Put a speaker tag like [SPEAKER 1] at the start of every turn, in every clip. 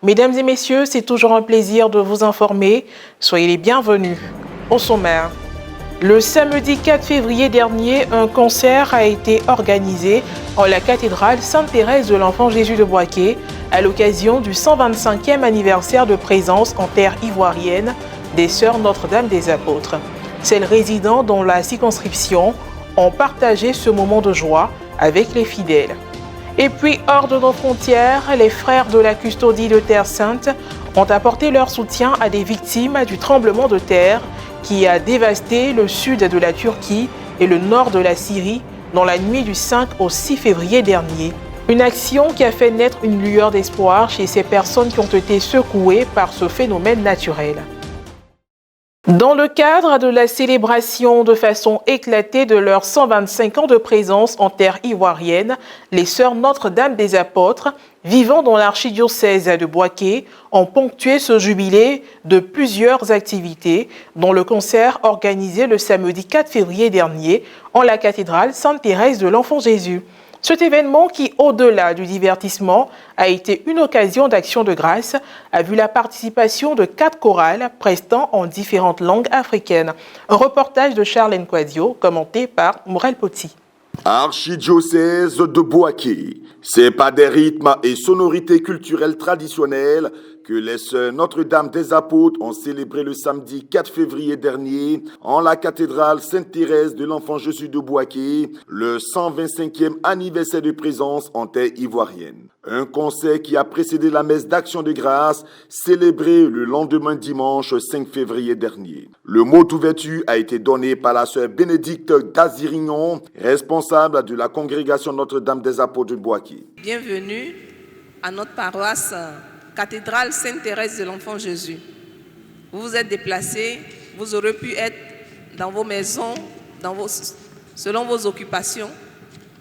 [SPEAKER 1] Mesdames et messieurs, c'est toujours un plaisir de vous informer. Soyez les bienvenus. Au sommaire. Le samedi 4 février dernier, un concert a été organisé en la cathédrale Sainte-Thérèse de l'Enfant Jésus de Boaké à l'occasion du 125e anniversaire de présence en terre ivoirienne des Sœurs Notre-Dame des Apôtres. Celles résidant dans la circonscription ont partagé ce moment de joie avec les fidèles. Et puis, hors de nos frontières, les frères de la custodie de Terre Sainte ont apporté leur soutien à des victimes du tremblement de terre qui a dévasté le sud de la Turquie et le nord de la Syrie dans la nuit du 5 au 6 février dernier. Une action qui a fait naître une lueur d'espoir chez ces personnes qui ont été secouées par ce phénomène naturel. Dans le cadre de la célébration de façon éclatée de leurs 125 ans de présence en terre ivoirienne, les Sœurs Notre-Dame des Apôtres, vivant dans l'archidiocèse de Boaké, ont ponctué ce jubilé de plusieurs activités, dont le concert organisé le samedi 4 février dernier en la cathédrale Sainte-Thérèse de l'Enfant Jésus. Cet événement qui, au-delà du divertissement, a été une occasion d'action de grâce, a vu la participation de 4 chorales prestant en différentes langues africaines. Un reportage de Charles Nkwazio, commenté par Morel Poti.
[SPEAKER 2] Archidiocèse de Boaké, c'est par des rythmes et sonorités culturelles traditionnelles que les Sœurs Notre-Dame des Apôtres ont célébré le samedi 4 février dernier en la cathédrale Sainte-Thérèse de l'Enfant Jésus de Boaké, le 125e anniversaire de présence en terre ivoirienne. Un concert qui a précédé la messe d'action de grâce célébrée le lendemain dimanche 5 février dernier. Le mot d'ouverture a été donné par la Sœur Bénédicte Dazirignon, responsable de la congrégation Notre-Dame des Apôtres de Boaké.
[SPEAKER 3] Bienvenue à notre paroisse cathédrale Sainte-Thérèse de l'Enfant Jésus. Vous vous êtes déplacés, vous aurez pu être dans vos maisons, selon vos occupations,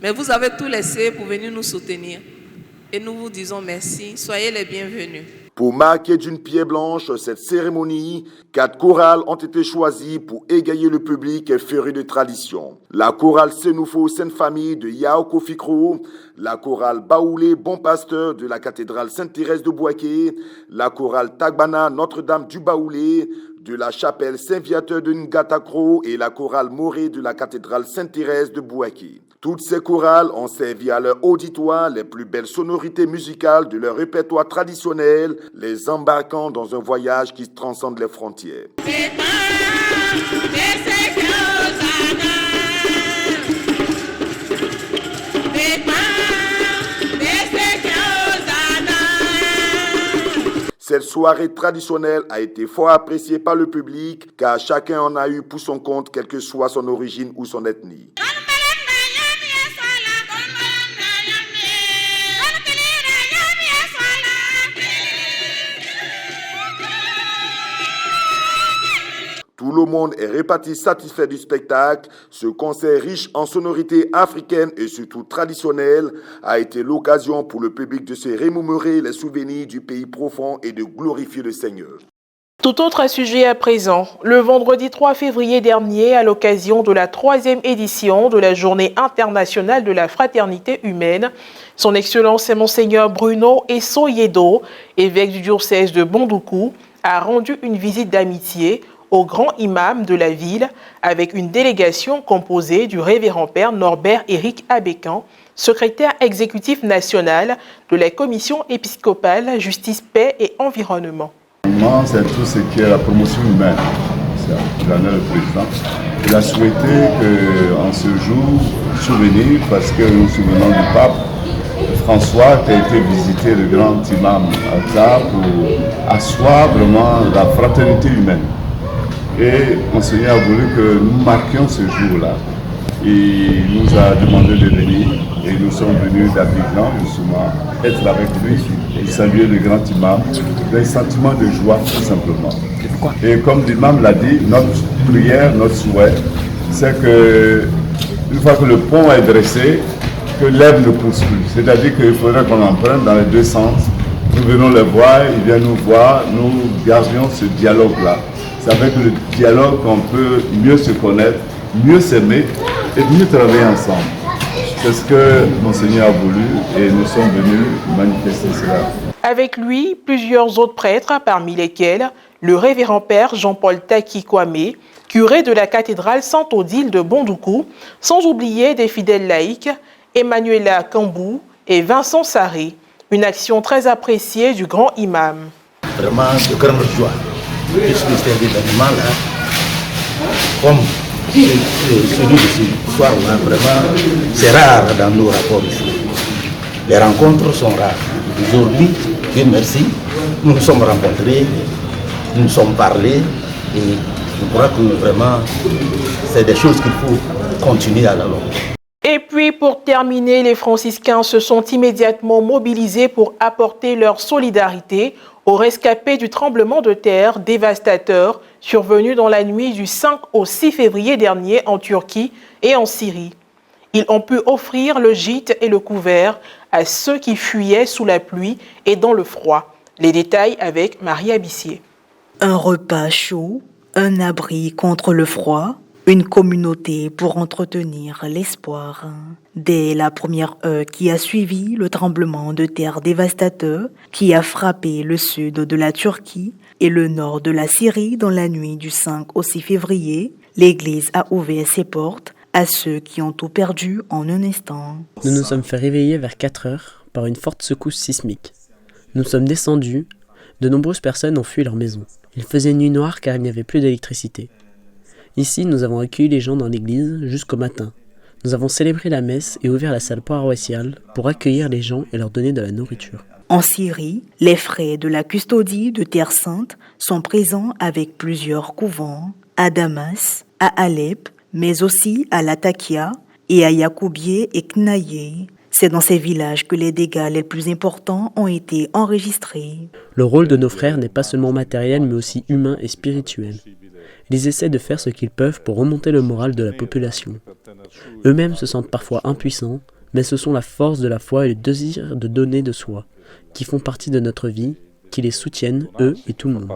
[SPEAKER 3] mais vous avez tout laissé pour venir nous soutenir. Et nous vous disons merci, soyez les bienvenus.
[SPEAKER 2] Pour marquer d'une pierre blanche cette cérémonie, 4 chorales ont été choisies pour égayer le public féru de tradition. La chorale Senoufo Sainte-Famille de Yaoko Fikro, la chorale Baoulé Bon Pasteur de la cathédrale Sainte-Thérèse de Boaké, la chorale Tagbana Notre-Dame du Baoulé, de la chapelle Saint-Viateur de Ngatakro et la chorale Morée de la cathédrale Sainte-Thérèse de Boaké. Toutes ces chorales ont servi à leur auditoire les plus belles sonorités musicales de leur répertoire traditionnel, les embarquant dans un voyage qui transcende les frontières. Cette soirée traditionnelle a été fort appréciée par le public car chacun en a eu pour son compte, quelle que soit son origine ou son ethnie. Tout le monde est reparti satisfait du spectacle. Ce concert riche en sonorités africaines et surtout traditionnelles a été l'occasion pour le public de se remémorer les souvenirs du pays profond et de glorifier le Seigneur.
[SPEAKER 1] Tout autre sujet à présent. Le vendredi 3 février dernier, à l'occasion de la 3e édition de la Journée internationale de la fraternité humaine, son Excellence Monseigneur Bruno Essoyedo, évêque du diocèse de Bondoukou, a rendu une visite d'amitié au grand imam de la ville avec une délégation composée du révérend père Norbert Éric Abécan, secrétaire exécutif national de la commission épiscopale Justice, Paix et Environnement.
[SPEAKER 4] C'est tout ce qui est la promotion humaine. Il en est le président. Il a souhaité qu'en ce jour, souvenir, parce que nous nous souvenons du pape François qui a été visiter le grand imam Atta pour asseoir vraiment la fraternité humaine. Et Monseigneur a voulu que nous marquions ce jour-là. Il nous a demandé de venir et nous sommes venus d'Abidjan, justement, être avec lui et saluer le grand imam, d'un sentiment de joie tout simplement. Et comme l'imam l'a dit, notre prière, notre souhait, c'est que une fois que le pont est dressé, que l'herbe ne pousse plus. C'est-à-dire qu'il faudrait qu'on emprunte dans les deux sens. Nous venons le voir, il vient nous voir, nous gardions ce dialogue-là. C'est avec le dialogue qu'on peut mieux se connaître, mieux s'aimer et mieux travailler ensemble. C'est ce que Monseigneur a voulu et nous sommes venus manifester cela.
[SPEAKER 1] Avec lui, plusieurs autres prêtres, parmi lesquels le révérend père Jean-Paul Taki Kwame, curé de la cathédrale Saint-Odile de Bondoukou, sans oublier des fidèles laïcs, Emmanuela Kambou et Vincent Sarré, une action très appréciée du grand imam.
[SPEAKER 5] Vraiment de grande joie, puisque c'est un événement là, comme celui de ce soir-là, vraiment, c'est rare dans nos rapports ici. Les rencontres sont rares. Aujourd'hui, Dieu merci, nous nous sommes rencontrés, nous nous sommes parlé, et je crois que vraiment, c'est des choses qu'il faut continuer à la longue.
[SPEAKER 1] Et puis, pour terminer, les franciscains se sont immédiatement mobilisés pour apporter leur solidarité aux rescapés du tremblement de terre dévastateur survenu dans la nuit du 5 au 6 février dernier en Turquie et en Syrie. Ils ont pu offrir le gîte et le couvert à ceux qui fuyaient sous la pluie et dans le froid. Les détails avec Marie Abissier.
[SPEAKER 6] Un repas chaud, un abri contre le froid, une communauté pour entretenir l'espoir. Dès la première heure qui a suivi le tremblement de terre dévastateur qui a frappé le sud de la Turquie et le nord de la Syrie dans la nuit du 5 au 6 février, l'Église a ouvert ses portes à ceux qui ont tout perdu en un instant.
[SPEAKER 7] Nous nous sommes fait réveiller vers 4 heures par une forte secousse sismique. Nous sommes descendus, de nombreuses personnes ont fui leur maison. Il faisait nuit noire car il n'y avait plus d'électricité. Ici, nous avons accueilli les gens dans l'église jusqu'au matin. Nous avons célébré la messe et ouvert la salle paroissiale pour accueillir les gens et leur donner de la nourriture.
[SPEAKER 6] En Syrie, les frères de la custodie de Terre Sainte sont présents avec plusieurs couvents, à Damas, à Alep, mais aussi à Latakia et à Yacoubieh et Knaïe. C'est dans ces villages que les dégâts les plus importants ont été enregistrés.
[SPEAKER 7] Le rôle de nos frères n'est pas seulement matériel mais aussi humain et spirituel. Ils essaient de faire ce qu'ils peuvent pour remonter le moral de la population. Eux-mêmes se sentent parfois impuissants, mais ce sont la force de la foi et le désir de donner de soi, qui font partie de notre vie, qui les soutiennent, eux et tout le monde.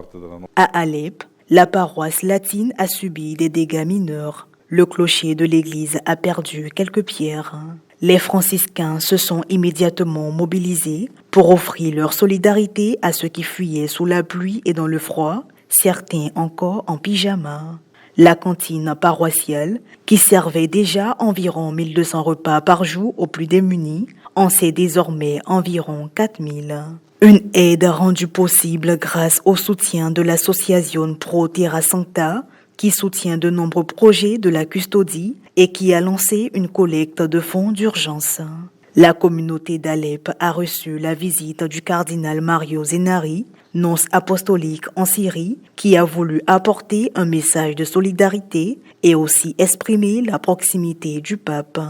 [SPEAKER 6] À Alep, la paroisse latine a subi des dégâts mineurs. Le clocher de l'église a perdu quelques pierres. Les franciscains se sont immédiatement mobilisés pour offrir leur solidarité à ceux qui fuyaient sous la pluie et dans le froid, certains encore en pyjama. La cantine paroissiale, qui servait déjà environ 1200 repas par jour aux plus démunis, en sait désormais environ 4000. Une aide rendue possible grâce au soutien de l'association Pro Terra Sancta, qui soutient de nombreux projets de la custodie et qui a lancé une collecte de fonds d'urgence. La communauté d'Alep a reçu la visite du cardinal Mario Zenari, nonce apostolique en Syrie, qui a voulu apporter un message de solidarité et aussi exprimer la proximité du pape.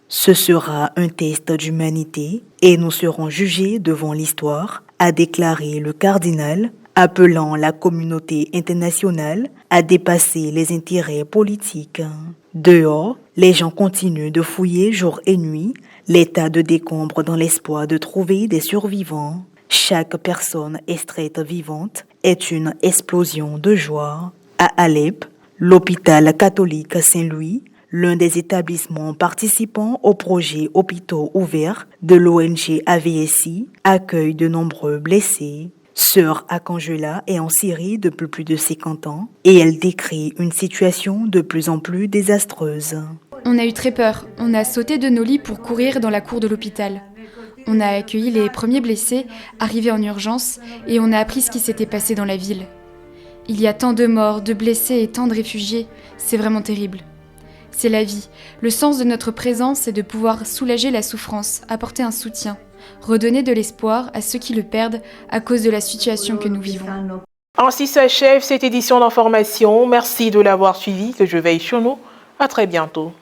[SPEAKER 6] Ce sera un test d'humanité et nous serons jugés devant l'histoire, a déclaré le cardinal, appelant la communauté internationale à dépasser les intérêts politiques. Dehors, les gens continuent de fouiller jour et nuit les tas de décombres dans l'espoir de trouver des survivants. Chaque personne extraite vivante est une explosion de joie. À Alep, l'hôpital catholique Saint-Louis, l'un des établissements participant au projet Hôpitaux ouverts de l'ONG AVSI, accueille de nombreux blessés. Sœur Akangela est en Syrie depuis plus de 50 ans et elle décrit une situation de plus en plus désastreuse.
[SPEAKER 8] On a eu très peur. On a sauté de nos lits pour courir dans la cour de l'hôpital. On a accueilli les premiers blessés, arrivés en urgence, et on a appris ce qui s'était passé dans la ville. Il y a tant de morts, de blessés et tant de réfugiés. C'est vraiment terrible. C'est la vie. Le sens de notre présence, c'est de pouvoir soulager la souffrance, apporter un soutien, redonner de l'espoir à ceux qui le perdent à cause de la situation que nous vivons.
[SPEAKER 1] Ainsi s'achève cette édition d'information. Merci de l'avoir suivi, que je veille sur nous. À très bientôt.